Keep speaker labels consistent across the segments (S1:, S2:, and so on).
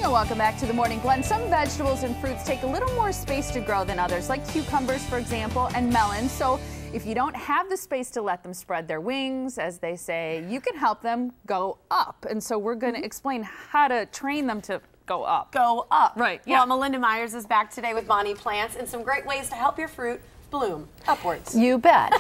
S1: and welcome back to the Morning Blend. Some vegetables and fruits take a little more space to grow than others, like cucumbers, for example, and melons. So if you don't have the space to let them spread their wings, as they say, you can help them go up. And so we're going to explain how to train them to go up.
S2: Go up.
S1: Right. Yeah.
S2: Well, Melinda Myers is back today with Bonnie Plants and some great ways to help your fruit bloom upwards.
S3: You bet.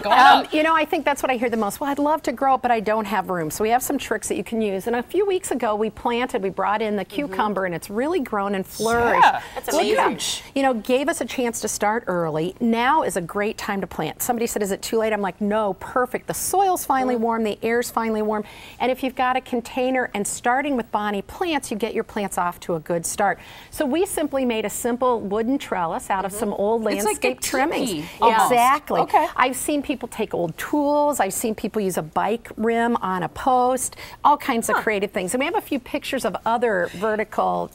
S3: You know, I think that's what I hear the most. Well, I'd love to grow it, but I don't have room. So we have some tricks that you can use. And a few weeks ago, we brought in the cucumber, and it's really grown and flourished.
S2: Yeah, that's amazing.
S3: You know, gave us a chance to start early. Now is a great time to plant. Somebody said, is it too late? I'm like, no, perfect. The soil's finally warm, the air's finally warm. And if you've got a container and starting with Bonnie Plants, you get your plants off to a good start. So we simply made a simple wooden trellis out of some old landscape trimmings. Exactly.
S1: Okay.
S3: I've seen people take old tools. I've seen people use a bike rim on a post, all kinds of creative things. And we have a few pictures of other vertical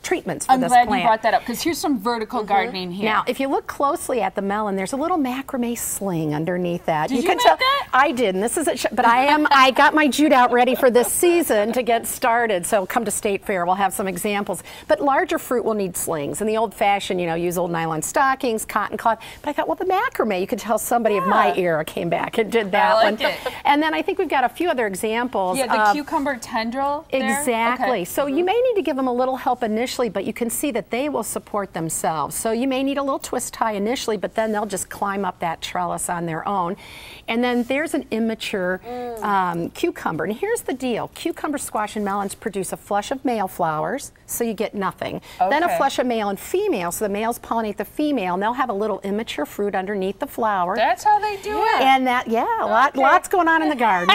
S3: treatments for this plant.
S1: I'm glad you brought that up, because here's some vertical gardening here.
S3: Now, if you look closely at the melon, there's a little macrame sling underneath that.
S1: Did you make that?
S3: I did, and this is but I got my jute out ready for this season to get started. So come to State Fair, we'll have some examples. But larger fruit will need slings, and the old-fashioned, you know, use old nylon stockings, cotton cloth. But I thought, well, the macrame, you could tell somebody of my era came back and did that
S1: I
S3: one.
S1: like it.
S3: And then I think we've got a few other examples.
S1: Yeah, the cucumber tendril there?
S3: Exactly.
S1: Okay.
S3: So you may need to give them a little help initially, but you can see that they will support themselves. So you may need a little twist tie initially, but then they'll just climb up that trellis on their own. And then there's an immature cucumber. And here's the deal. Cucumber, squash, and melons produce a flush of male flowers, so you get nothing. Then a flush of male and female, so the males pollinate the female, and they'll have a little immature fruit underneath the flower.
S1: That's how they do it.
S3: And that, lots going on in the garden.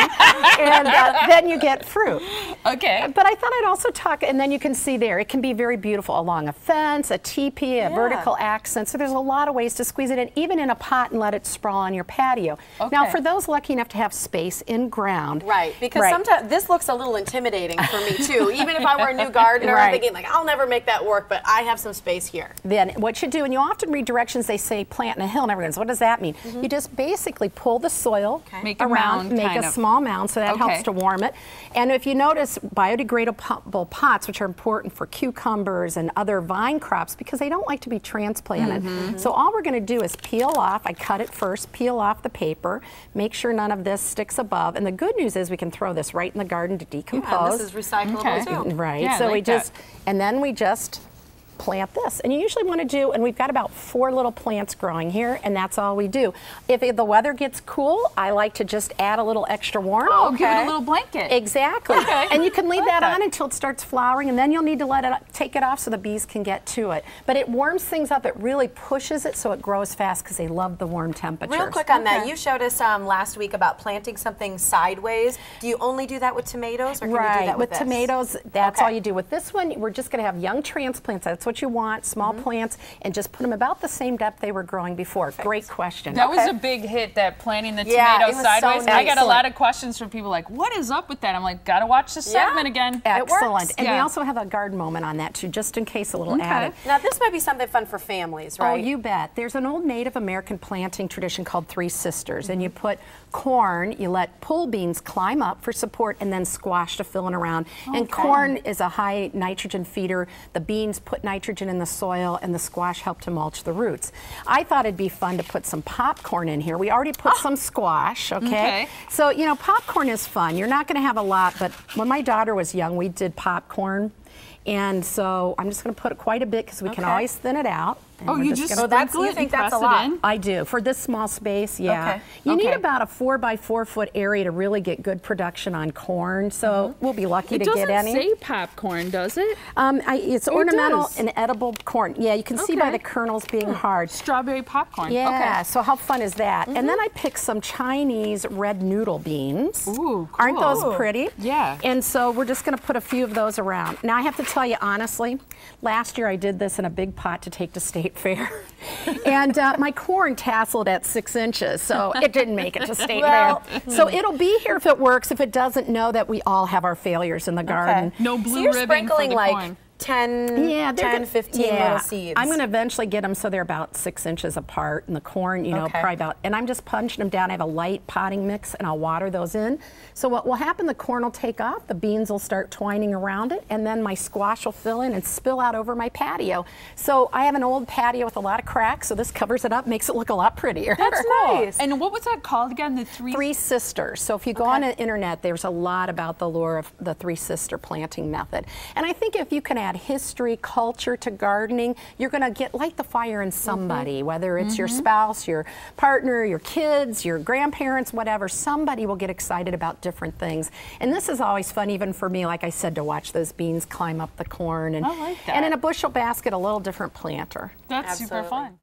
S3: And then you get fruit.
S1: Okay.
S3: But I thought I'd also talk, and then you can see there, it can be very beautiful along a fence, a teepee, a vertical accent. So there's a lot of ways to squeeze it in, even in a pot, and let it sprawl on your patio. Now, for those lucky enough to have space in ground.
S2: Right, because sometimes this looks a little intimidating for me too. Even if I were a new gardener, I'm thinking like, I'll never make that work, but I have some space here.
S3: Then what you do, and you often read directions, they say plant in a hill, and everyone goes, what does that mean? You just basically pull the soil
S1: make a
S3: around,
S1: mound,
S3: make a small mound, so that helps to warm it. And if you notice, biodegradable pots, which are important for cucumbers and other vine crops, because they don't like to be transplanted. So all we're going to do is peel off, I cut it first, peel off the paper, make sure none of this sticks above, and the good news is we can throw this right in the garden to decompose.
S2: This is recyclable too.
S3: Right,
S1: Yeah,
S3: so
S1: like
S3: we just, and then we just plant this. And you usually want to do, and we've got about 4 little plants growing here, and that's all we do. If the weather gets cool, I like to just add a little extra warmth.
S1: Oh, give it a little blanket.
S3: Exactly. And you can leave that on until it starts flowering, and then you'll need to let it take it off so the bees can get to it. But it warms things up. It really pushes it so it grows fast, because they love the warm temperatures.
S2: Real quick on that, you showed us last week about planting something sideways. Do you only do that with tomatoes, or can you do that with this?
S3: Tomatoes, that's all you do. With this one, we're just going to have young transplants. That's what you want, small plants, and just put them about the same depth they were growing before. Great question.
S1: That was a big hit, that planting the tomato sideways.
S2: So
S1: I got a lot of questions from people like, what is up with that? I'm like, gotta watch the segment again.
S3: Excellent. And we also have a garden moment on that too, just in case a little added.
S2: Now this might be something fun for families, right?
S3: Oh, you bet. There's an old Native American planting tradition called Three Sisters, and you put corn, you let pull beans climb up for support, and then squash to fill it around. And corn is a high nitrogen feeder. The beans put nitrogen in the soil, and the squash help to mulch the roots. I thought it'd be fun to put some popcorn in here. We already put some squash, So, you know, popcorn is fun. You're not going to have a lot, but when my daughter was young, we did popcorn. And so I'm just going to put quite a bit, because we can always thin it out.
S1: Oh, you just
S2: sprinkle it? You think that's a lot?
S3: I do. For this small space, you need about a 4 by 4 foot area to really get good production on corn, so we'll be lucky to get any.
S1: It doesn't say popcorn, does it?
S3: It's ornamental and edible corn. Yeah, you can see by the kernels being hard.
S1: Strawberry popcorn.
S3: Yeah, so how fun is that? And then I picked some Chinese red noodle beans.
S1: Ooh, cool.
S3: Aren't those pretty?
S1: Yeah.
S3: And so we're just going to put a few of those around. Now I have to tell you honestly, last year I did this in a big pot to take to State Fair. And my corn tasseled at 6 inches, so it didn't make it to State Fair. So it'll be here if it works. If it doesn't, know that we all have our failures in the garden.
S1: No blue
S2: so you're
S1: ribbon
S2: sprinkling
S1: for the
S2: like
S1: corn.
S2: 10, 15 little seeds.
S3: I'm going to eventually get them so they're about 6 inches apart, and the corn, you know, probably about, and I'm just punching them down. I have a light potting mix, and I'll water those in. So what will happen, the corn will take off, the beans will start twining around it, and then my squash will fill in and spill out over my patio. So I have an old patio with a lot of cracks, so this covers it up, makes it look a lot prettier.
S1: That's nice. And what was that called again? The Three
S3: Sisters. So if you go on the internet, there's a lot about the lure of the Three Sister planting method. And I think if you can add history, culture to gardening, you're going to light the fire in somebody, whether it's your spouse, your partner, your kids, your grandparents, whatever. Somebody will get excited about different things. And this is always fun, even for me, like I said, to watch those beans climb up the corn. And,
S1: I like that.
S3: And in a bushel basket, a little different planter.
S1: That's super fun.